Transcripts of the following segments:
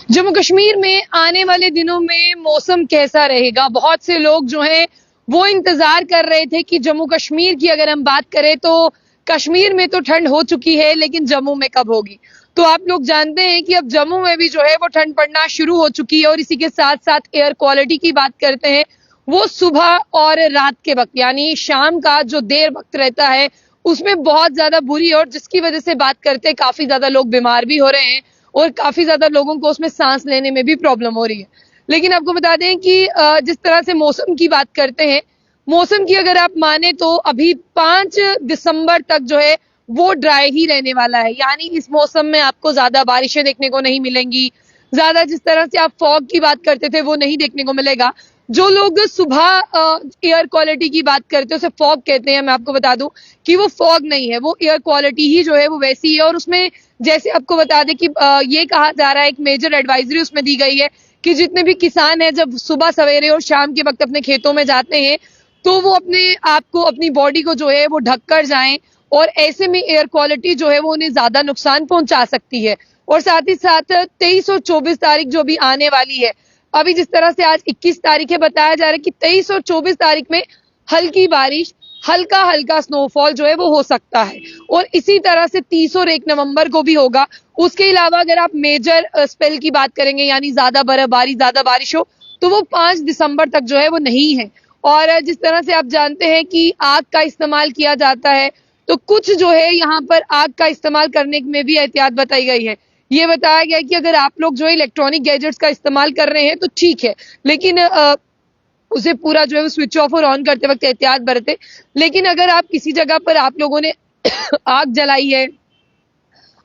जम्मू कश्मीर में आने वाले दिनों में मौसम कैसा रहेगा? बहुत से लोग जो हैं वो इंतजार कर रहे थे कि जम्मू कश्मीर की अगर हम बात करें तो कश्मीर में तो ठंड हो चुकी है, लेकिन जम्मू में कब होगी? तो आप लोग जानते हैं कि अब जम्मू में भी जो है वो ठंड पड़ना शुरू हो चुकी है। और इसी के साथ साथ एयर क्वालिटी की बात करते हैं, वो सुबह और रात के वक्त यानी शाम का जो देर वक्त रहता है उसमें बहुत ज्यादा बुरी है, और जिसकी वजह से बात करते हैं काफी ज्यादा लोग बीमार भी हो रहे हैं और काफी ज्यादा लोगों को उसमें सांस लेने में भी प्रॉब्लम हो रही है। लेकिन आपको बता दें कि जिस तरह से मौसम की बात करते हैं, मौसम की अगर आप माने तो अभी 5 दिसंबर तक जो है वो ड्राई ही रहने वाला है। यानी इस मौसम में आपको ज्यादा बारिशें देखने को नहीं मिलेंगी, ज्यादा जिस तरह से आप फॉग की बात करते थे वो नहीं देखने को मिलेगा। जो लोग सुबह एयर क्वालिटी की बात करते हैं उसे फॉग कहते हैं, मैं आपको बता दूं कि वो फॉग नहीं है, वो एयर क्वालिटी ही जो है वो वैसी है। और उसमें जैसे आपको बता दें कि ये कहा जा रहा है, एक मेजर एडवाइजरी उसमें दी गई है कि जितने भी किसान हैं जब सुबह सवेरे और शाम के वक्त अपने खेतों में जाते हैं तो वो अपने आप को, अपनी बॉडी को जो है वो ढक कर जाएं, और ऐसे में एयर क्वालिटी जो है वो उन्हें ज्यादा नुकसान पहुंचा सकती है। और साथ ही साथ 23 और 24 तारीख जो भी आने वाली है, अभी जिस तरह से आज 21 तारीख है, बताया जा रहा है कि 23 और 24 तारीख में हल्की बारिश, हल्का हल्का स्नोफॉल जो है वो हो सकता है। और इसी तरह से 30 और 1 नवंबर को भी होगा। उसके अलावा अगर आप मेजर स्पेल की बात करेंगे यानी ज्यादा बर्फबारी, ज्यादा बारिश हो, तो वो 5 दिसंबर तक जो है वो नहीं है। और जिस तरह से आप जानते हैं कि आग का इस्तेमाल किया जाता है, तो कुछ जो है यहाँ पर आग का इस्तेमाल करने में भी एहतियात बताई गई है। ये बताया गया है कि अगर आप लोग जो है इलेक्ट्रॉनिक गैजेट्स का इस्तेमाल कर रहे हैं तो ठीक है, लेकिन उसे पूरा जो है वो स्विच ऑफ और ऑन करते वक्त एहतियात बरते। लेकिन अगर आप किसी जगह पर आप लोगों ने आग जलाई है,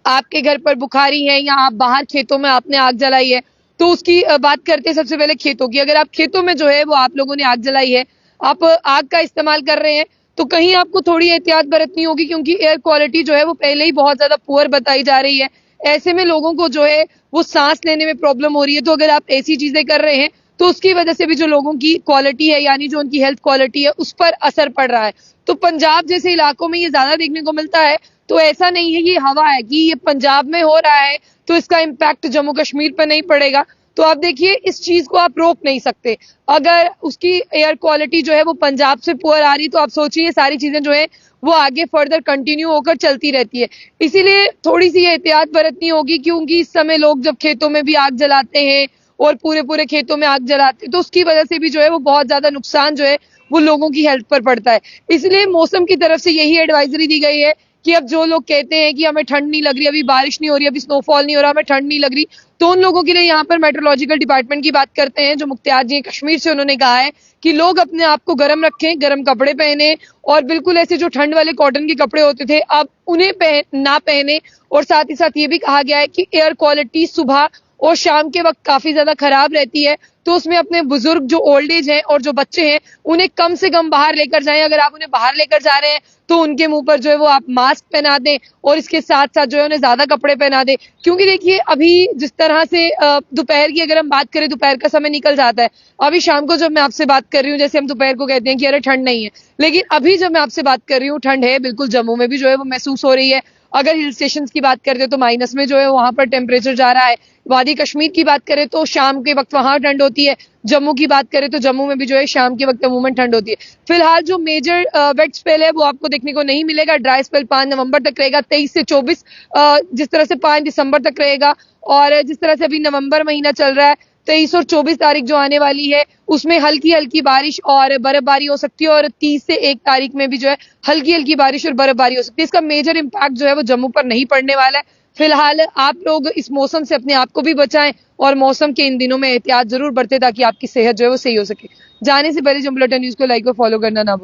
आपके घर पर बुखारी है, या आप बाहर खेतों में आपने आग जलाई है, तो उसकी बात करते हैं सबसे पहले खेतों की। अगर आप खेतों में जो है वो आप लोगों ने आग जलाई है, आप आग का इस्तेमाल कर रहे हैं, तो कहीं आपको थोड़ी एहतियात बरतनी होगी, क्योंकि एयर क्वालिटी जो है वो पहले ही बहुत ज्यादा पुअर बताई जा रही है। ऐसे में लोगों को जो है वो सांस लेने में प्रॉब्लम हो रही है। तो अगर आप ऐसी चीजें कर रहे हैं तो उसकी वजह से भी जो लोगों की क्वालिटी है यानी जो उनकी हेल्थ क्वालिटी है उस पर असर पड़ रहा है। तो पंजाब जैसे इलाकों में ये ज्यादा देखने को मिलता है। तो ऐसा नहीं है ये हवा है कि ये पंजाब में हो रहा है तो इसका इम्पैक्ट जम्मू कश्मीर पर नहीं पड़ेगा। तो आप देखिए, इस चीज को आप रोक नहीं सकते। अगर उसकी एयर क्वालिटी जो है वो पंजाब से पुअर आ रही, तो आप सोचिए सारी चीजें जो है वो आगे फर्दर कंटिन्यू होकर चलती रहती है। इसीलिए थोड़ी सी एहतियात बरतनी होगी, क्योंकि इस समय लोग जब खेतों में भी आग जलाते हैं और पूरे पूरे खेतों में आग जलाते हैं, तो उसकी वजह से भी जो है वो बहुत ज्यादा नुकसान जो है वो लोगों की हेल्थ पर पड़ता है। इसलिए मौसम की तरफ से यही एडवाइजरी दी गई है कि अब जो लोग कहते हैं कि हमें ठंड नहीं लग रही, अभी बारिश नहीं हो रही, अभी स्नोफॉल नहीं हो रहा, हमें ठंड नहीं लग रही, तो उन लोगों के लिए यहाँ पर मेट्रोलॉजिकल डिपार्टमेंट की बात करते हैं जो मुख्तियार जी कश्मीर से, उन्होंने कहा है कि लोग अपने आप को गर्म रखें, गर्म कपड़े पहने, और बिल्कुल ऐसे जो ठंड वाले कॉटन के कपड़े होते थे अब उन्हें ना पहने। और साथ ही साथ ये भी कहा गया है कि एयर क्वालिटी सुबह और शाम के वक्त काफी ज्यादा खराब रहती है, तो उसमें अपने बुजुर्ग जो ओल्ड एज हैं और जो बच्चे हैं उन्हें कम से कम बाहर लेकर जाएं। अगर आप उन्हें बाहर लेकर जा रहे हैं तो उनके मुंह पर जो है वो आप मास्क पहना दें, और इसके साथ साथ जो है उन्हें ज्यादा कपड़े पहना दें। क्योंकि देखिए, अभी जिस तरह से दोपहर की अगर हम बात करें, दोपहर का समय निकल जाता है। अभी शाम को जब मैं आपसे बात कर रही हूँ, जैसे हम दोपहर को कहते हैं कि अरे ठंड नहीं है, लेकिन अभी जब मैं आपसे बात कर रही हूँ ठंड है, बिल्कुल जम्मू में भी जो है वो महसूस हो रही है। अगर हिल स्टेशन की बात करते हैं तो माइनस में जो है वहां पर टेम्परेचर जा रहा है। वादी कश्मीर की बात करें तो शाम के वक्त वहां ठंड होती है। जम्मू की बात करें तो जम्मू में भी जो है शाम के वक्त अमूमन ठंड होती है। फिलहाल जो मेजर वेट स्पेल है वो आपको देखने को नहीं मिलेगा। ड्राई स्पेल 5 नवंबर तक रहेगा, 23 से 24 जिस तरह से 5 दिसंबर तक रहेगा। और जिस तरह से अभी नवंबर महीना चल रहा है, 23 और 24 तारीख जो आने वाली है उसमें हल्की हल्की बारिश और बर्फबारी हो सकती है। और 30 से 1 तारीख में भी जो है हल्की हल्की बारिश और बर्फबारी हो सकती है। इसका मेजर इम्पैक्ट जो है वो जम्मू पर नहीं पड़ने वाला है। फिलहाल आप लोग इस मौसम से अपने आप को भी बचाएं और मौसम के इन दिनों में एहतियात जरूर बरतें ताकि आपकी सेहत जो है वो सही हो सके। जाने से पहले जम्मू बुलेटिन न्यूज को लाइक और फॉलो करना ना भूलें।